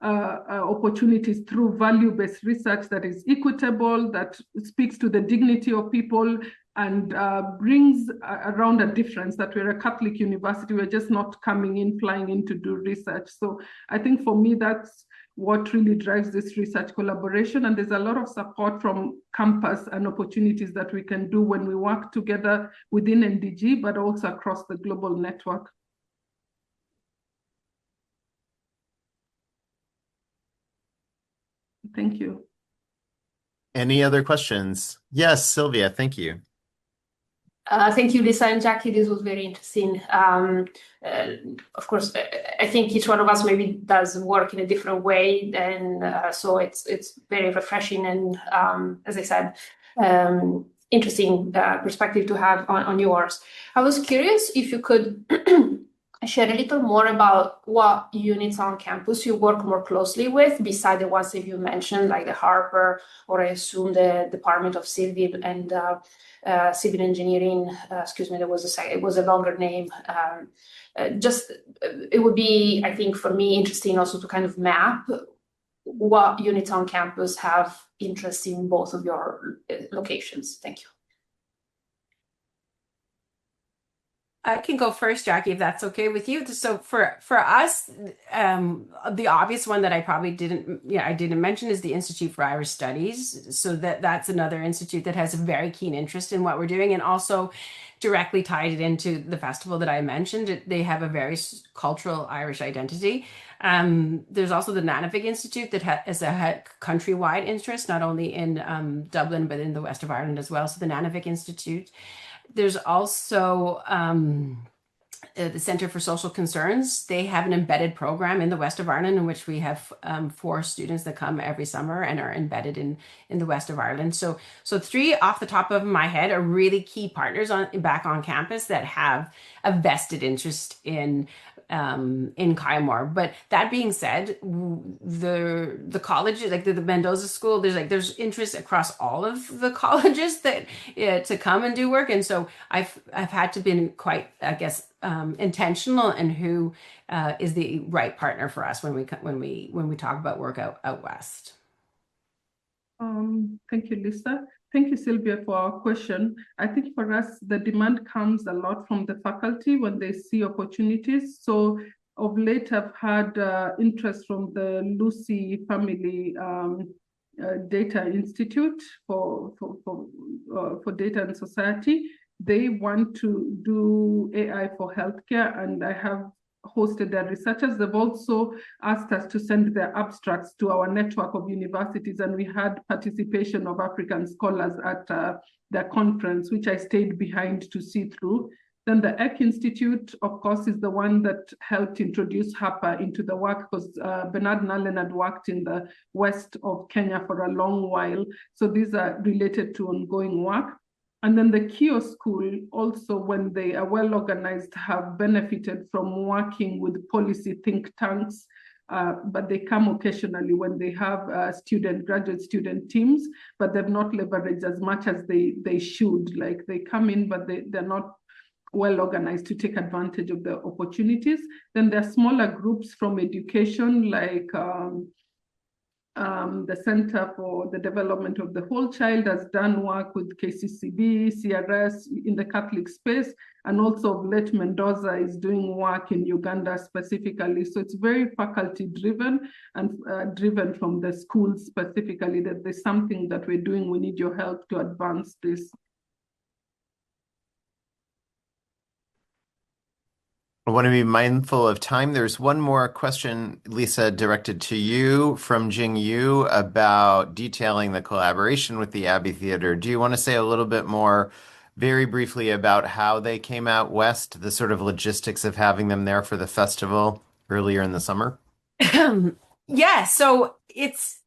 opportunities through value-based research that is equitable, that speaks to the dignity of people, and brings around a difference that we're a Catholic university. We're just not coming in, flying in to do research. So I think for me, that's what really drives this research collaboration. And there's a lot of support from campus and opportunities that we can do when we work together within NDG, but also across the global network. Thank you. Any other questions? Yes, Sylvia, thank you. Thank you, Lisa and Jackie. This was very interesting. Of course, I think each one of us maybe does work in a different way, and so it's very refreshing and, as I said, interesting perspective to have on yours. I was curious if you could share a little more about what units on campus you work more closely with, beside the ones that you mentioned, like the Harper, or I assume the Department of Civil and Civil Engineering. Excuse me, it was a longer name. It would be, I think, for me, interesting also to kind of map what units on campus have interest in both of your locations. Thank you. I can go first, Jackie, if that's okay with you. So for us, the obvious one that I probably didn't mention is the Institute for Irish Studies. So that's another institute that has a very keen interest in what we're doing, and also directly tied it into the festival that I mentioned. They have a very cultural Irish identity. There's also the Nanovic Institute that has a countrywide interest, not only in Dublin, but in the west of Ireland as well. So the Nanovic Institute. There's also the Centre for Social Concerns. They have an embedded program in the west of Ireland in which we have 4 students that come every summer and are embedded in the west of Ireland. So 3 off the top of my head are really key partners back on campus that have a vested interest in Kymore. But that being said, the college, like the Mendoza School, there's interest across all of the colleges that to come and do work, and so I've had to be quite, I guess, intentional in who is the right partner for us when we talk about work out west. Thank you, Lisa. Thank you, Sylvia, for our question. I think for us, the demand comes a lot from the faculty when they see opportunities. So of late, I've had interest from the Lucy Family Data Institute for Data and Society. They want to do AI for healthcare, and I have hosted their researchers. They've also asked us to send their abstracts to our network of universities, and we had participation of African scholars at their conference, which I stayed behind to see through. Then the EC Institute, of course, is the one that helped introduce Harper into the work, because Bernard Nallen had worked in the west of Kenya for a long while. So these are related to ongoing work. And then the Kiosk School, also, when they are well organized, have benefited from working with policy think tanks, but they come occasionally when they have graduate student teams, but they've not leveraged as much as they should. Like, they come in, but they're not well organized to take advantage of the opportunities. Then there are smaller groups from education, like the Center for the Development of the Whole Child has done work with KCCB, CRS in the Catholic space, and also Let Mendoza is doing work in Uganda specifically. So it's very faculty driven and driven from the schools specifically, that there's something that we're doing, we need your help to advance this. I want to be mindful of time. There's one more question, Lisa, directed to you from Jing Yu about detailing the collaboration with the Abbey Theater. Do you want to say a little bit more, very briefly, about how they came out west, the sort of logistics of having them there for the festival earlier in the summer? Yeah, so it's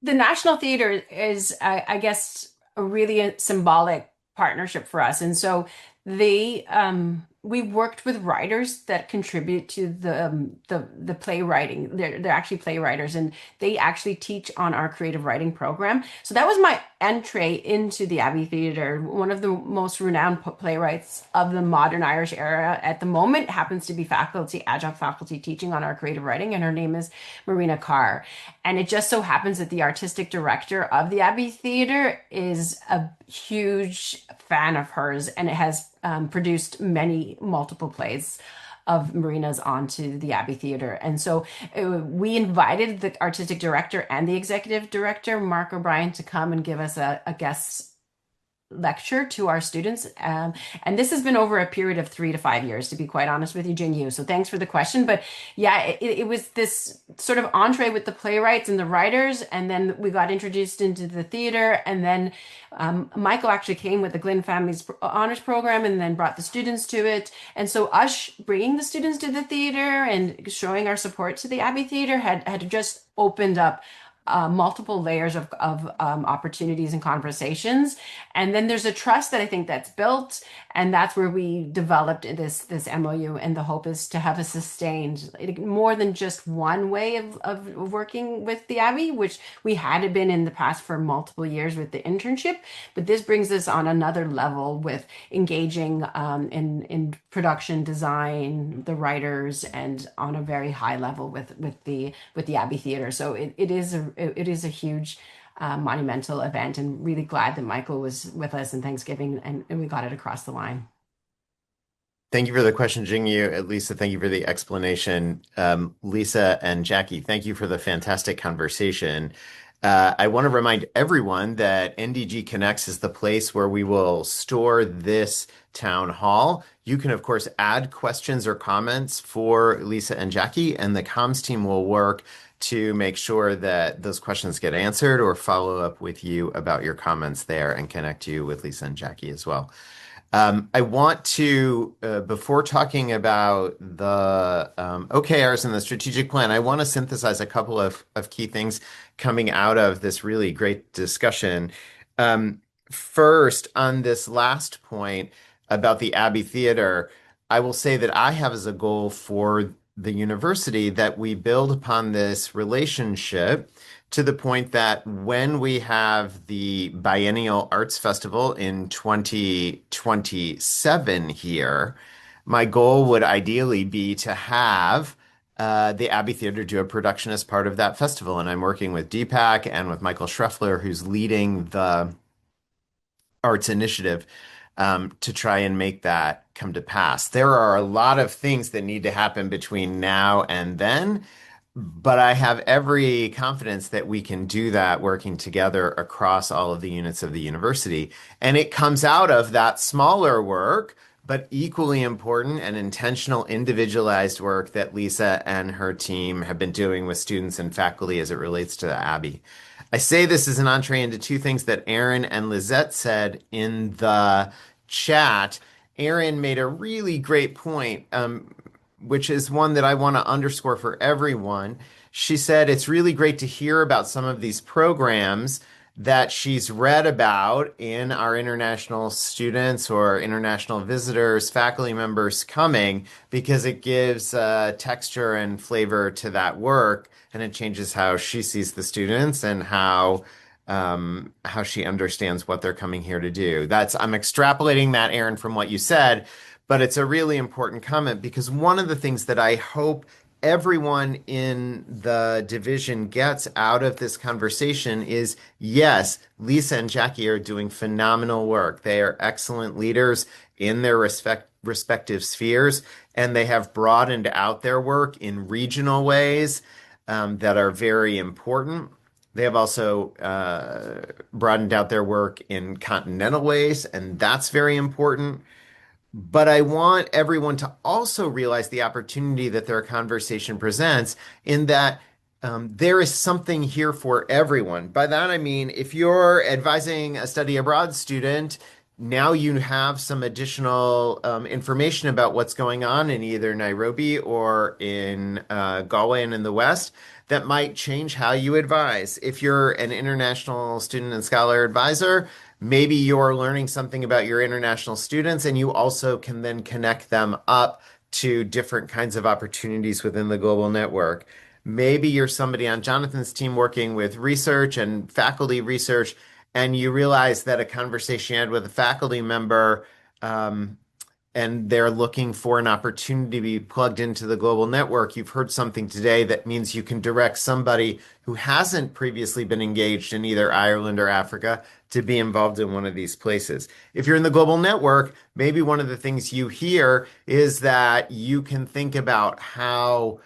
the National Theater is, I guess, a really symbolic partnership for us. And so They we worked with writers that contribute to the playwriting. They're actually playwriters, and they actually teach on our creative writing program. So that was my entree into the Abbey Theatre. One of the most renowned playwrights of the modern Irish era at the moment happens to be adjunct faculty teaching on our creative writing, and her name is Marina Carr. And it just so happens that the artistic director of the Abbey Theatre is a huge fan of hers, and it has produced many multiple plays of Marina's onto the Abbey Theatre. And so we invited the artistic director and the executive director, Mark O'Brien, to come and give us a guest lecture to our students. And this has been over a period of 3 to 5 years, to be quite honest with you, Jing Yu. So thanks for the question. But yeah, it was this sort of entree with the playwrights and the writers. And then we got introduced into the theater. And then Michael actually came with the Glynn Family's honors program and then brought the students to it. And so us bringing the students to the theater and showing our support to the Abbey Theater had just opened up multiple layers of opportunities and conversations. And then there's a trust that I think that's built. And that's where we developed this MOU. And the hope is to have a sustained, more than just one way of working with the Abbey, which we had been in the past for multiple years with the internship. But this brings us on another level with engaging in production design, the writers, and on a very high level with the Abbey Theatre. So it is a huge monumental event, and really glad that Michael was with us in Thanksgiving and we got it across the line. Thank you for the question, Jingyu. Lisa, thank you for the explanation. Lisa and Jackie, thank you for the fantastic conversation. I want to remind everyone that NDG Connects is the place where we will store this town hall. You can, of course, add questions or comments for Lisa and Jackie, and the comms team will work to make sure that those questions get answered or follow up with you about your comments there and connect you with Lisa and Jackie as well. I want to, before talking about the OKRs and the strategic plan, I want to synthesize a couple of key things coming out of this really great discussion. First, on this last point about the Abbey Theater, I will say that I have as a goal for the university that we build upon this relationship to the point that when we have the Biennial Arts Festival in 2027 here, my goal would ideally be to have the Abbey Theater do a production as part of that festival. And I'm working with Deepak and with Michael Schreffler, who's leading the arts initiative, to try and make that come to pass. There are a lot of things that need to happen between now and then, but I have every confidence that we can do that working together across all of the units of the university. And it comes out of that smaller work, but equally important and intentional individualized work that Lisa and her team have been doing with students and faculty as it relates to the Abbey. I say this as an entree into two things that Aaron and Lizette said in the chat. Aaron made a really great point, which is one that I want to underscore for everyone. She said it's really great to hear about some of these programs that she's read about in our international students or international visitors, faculty members coming, because it gives texture and flavor to that work, and it changes how she sees the students and how she understands what they're coming here to do. I'm extrapolating that, Aaron, from what you said, but it's a really important comment because one of the things that I hope everyone in the division gets out of this conversation is, yes, Lisa and Jackie are doing phenomenal work. They are excellent leaders in their respective spheres, and they have broadened out their work in regional ways that are very important. They have also broadened out their work in continental ways, and that's very important. But I want everyone to also realize the opportunity that their conversation presents in that there is something here for everyone. By that, I mean, if you're advising a study abroad student, now you have some additional information about what's going on in either Nairobi or in Galway and in the West that might change how you advise. If you're an international student and scholar advisor, Maybe you're learning something about your international students, and you also can then connect them up to different kinds of opportunities within the global network. Maybe you're somebody on Jonathan's team working with research and faculty research, and you realize that a conversation you had with a faculty member um, and they're looking for an opportunity to be plugged into the global network. You've heard something today that means you can direct somebody who hasn't previously been engaged in either Ireland or Africa to be involved in one of these places. If you're in the global network, maybe one of the things you hear is that you can think about how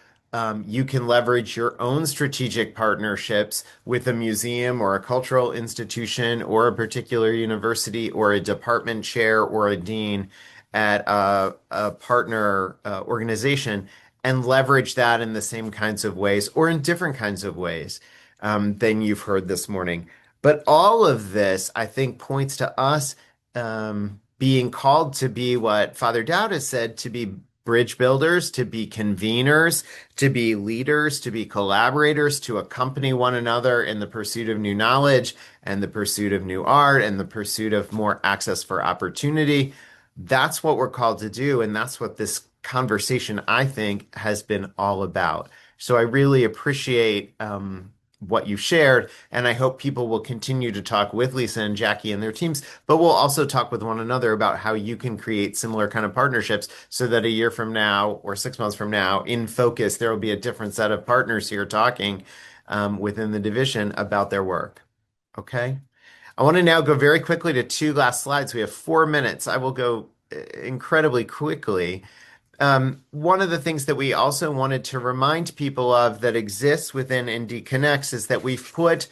you can leverage your own strategic partnerships with a museum or a cultural institution or a particular university or a department chair or a dean at a partner organization and leverage that in the same kinds of ways or in different kinds of ways than you've heard this morning. But all of this, I think, points to us being called to be what Father Dowd has said, to be bridge builders, to be conveners, to be leaders, to be collaborators, to accompany one another in the pursuit of new knowledge and the pursuit of new art and the pursuit of more access for opportunity. That's what we're called to do. And that's what this conversation, I think, has been all about. So I really appreciate what you shared. And I hope people will continue to talk with Lisa and Jackie and their teams, but we'll also talk with one another about how you can create similar kind of partnerships so that a year from now or 6 months from now, in focus, there will be a different set of partners here talking within the division about their work. Okay. I want to now go very quickly to two last slides. We have 4 minutes. I will go incredibly quickly. One of the things that we also wanted to remind people of that exists within ND Connects is that we've put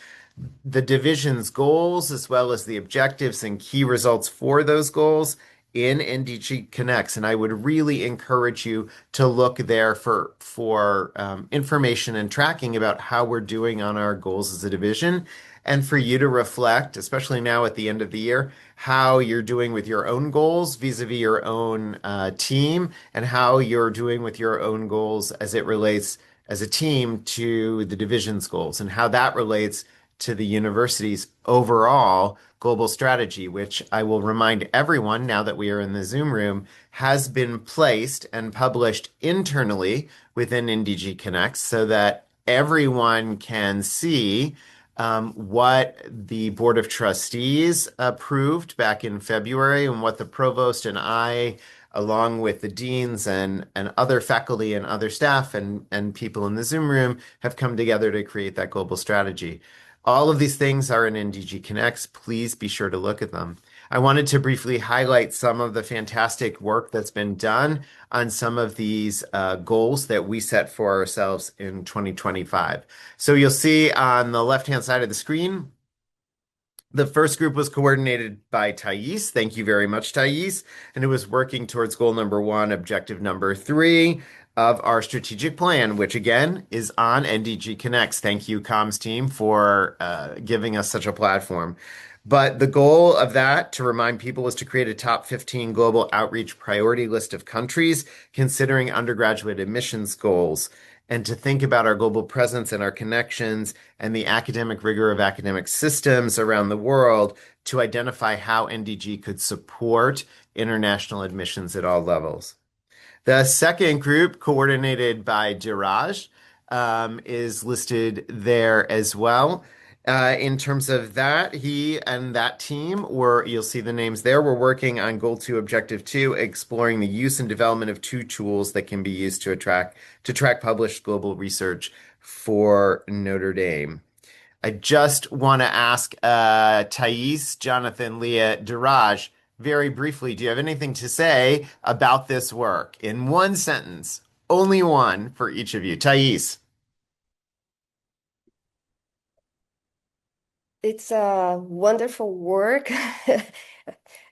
the division's goals as well as the objectives and key results for those goals in NDG Connects. And I would really encourage you to look there for information and tracking about how we're doing on our goals as a division, and for you to reflect, especially now at the end of the year, how you're doing with your own goals vis-a-vis your own team, and how you're doing with your own goals as it relates as a team to the division's goals, and how that relates to the university's overall global strategy, which I will remind everyone now that we are in the Zoom room, has been placed and published internally within NDG Connects so that everyone can see what the Board of Trustees approved back in February and what the provost and I, along with the deans and other faculty and other staff and people in the Zoom room, have come together to create that global strategy. All of these things are in NDG Connects. Please be sure to look at them. I wanted to briefly highlight some of the fantastic work that's been done on some of these goals that we set for ourselves in 2025. So you'll see on the left-hand side of the screen, the first group was coordinated by Thais. Thank you very much, Thais. And it was working towards goal number 1, objective number 3 of our strategic plan, which again is on NDG Connects. Thank you, comms team, for giving us such a platform. But the goal of that, to remind people, was to create a top 15 global outreach priority list of countries considering undergraduate admissions goals, and to think about our global presence and our connections and the academic rigor of academic systems around the world to identify how NDG could support international admissions at all levels. The second group, coordinated by Diraj, is listed there as well. In terms of that, he and that team you'll see the names there, we're working on Goal 2, Objective 2, exploring the use and development of 2 tools that can be used to track published global research for Notre Dame. I just want to ask Thais, Jonathan, Leah, Diraj, very briefly, do you have anything to say about this work in one sentence? Only one for each of you. Thais. It's a wonderful work.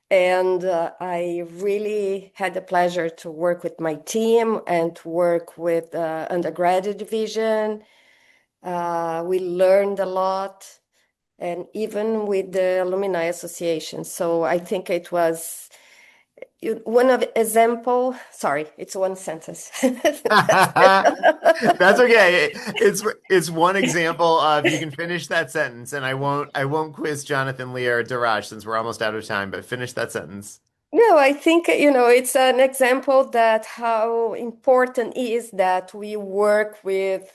And I really had the pleasure to work with my team and to work with undergraduate division. We learned a lot, and even with the Alumni Association. So I think it was one of example, sorry, it's one sentence. That's okay. It's one example of you can finish that sentence, and I won't quiz Jonathan, Leah, or Daraj since we're almost out of time, but finish that sentence. No, I think, it's an example that how important is that we work with,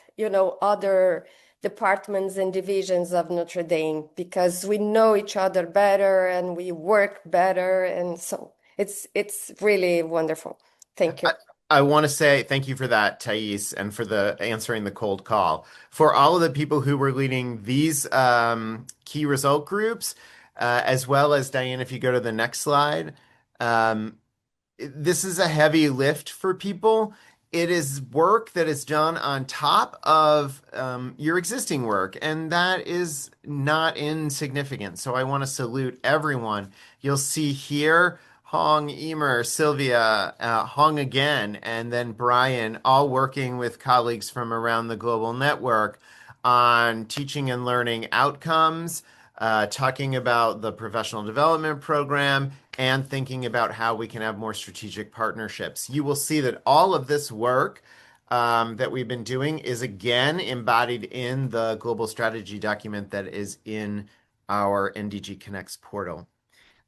other departments and divisions of Notre Dame because we know each other better and we work better. And so it's really wonderful. Thank you. I want to say thank you for that, Thais, and for the answering the cold call. For all of the people who were leading these key result groups, as well as Diane, if you go to the next slide, um, this is a heavy lift for people. It is work that is done on top of your existing work, and that is not insignificant. So I want to salute everyone. You'll see here Hong, Emer, Sylvia, Hong again, and then Brian, all working with colleagues from around the global network on teaching and learning outcomes, talking about the professional development program, and thinking about how we can have more strategic partnerships. You will see that all of this work that we've been doing is again embodied in the global strategy document that is in our NDG Connects portal.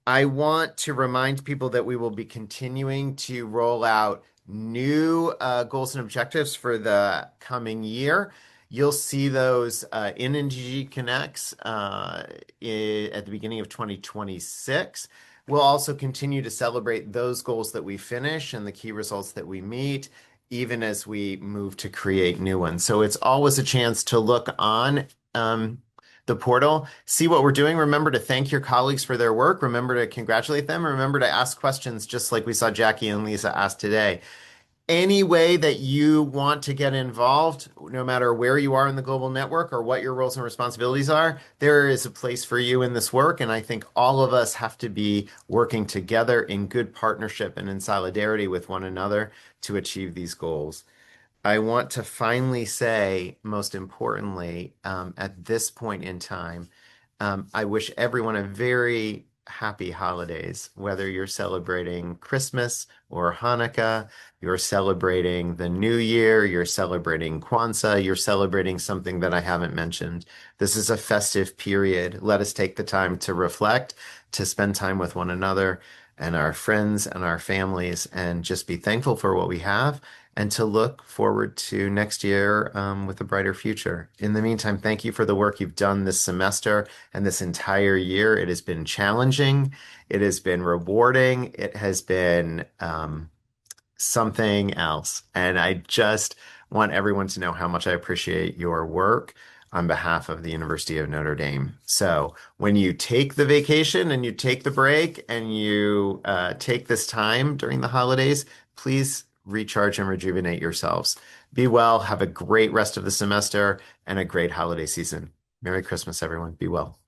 I want to remind people that we will be continuing to roll out new goals and objectives for the coming year. You'll see those in NDG Connects at the beginning of 2026. We'll also continue to celebrate those goals that we finish and the key results that we meet, even as we move to create new ones. So it's always a chance to look on the portal, see what we're doing. Remember to thank your colleagues for their work. Remember to congratulate them. Remember to ask questions, just like we saw Jackie and Lisa ask today. Any way that you want to get involved, no matter where you are in the global network or what your roles and responsibilities are, there is a place for you in this work. And I think all of us have to be working together in good partnership and in solidarity with one another to achieve these goals. I want to finally say, most importantly, at this point in time, I wish everyone a very happy holidays, whether you're celebrating Christmas or Hanukkah, you're celebrating the New Year, you're celebrating Kwanzaa, you're celebrating something that I haven't mentioned. This is a festive period. Let us take the time to reflect, to spend time with one another and our friends and our families, and just be thankful for what we have and to look forward to next year with a brighter future. In the meantime, thank you for the work you've done this semester and this entire year. It has been challenging. It has been rewarding. It has been something else. And I just want everyone to know how much I appreciate your work on behalf of the University of Notre Dame. So when you take the vacation and you take the break and you take this time during the holidays, please recharge and rejuvenate yourselves. Be well, have a great rest of the semester and a great holiday season. Merry Christmas, everyone. Be well.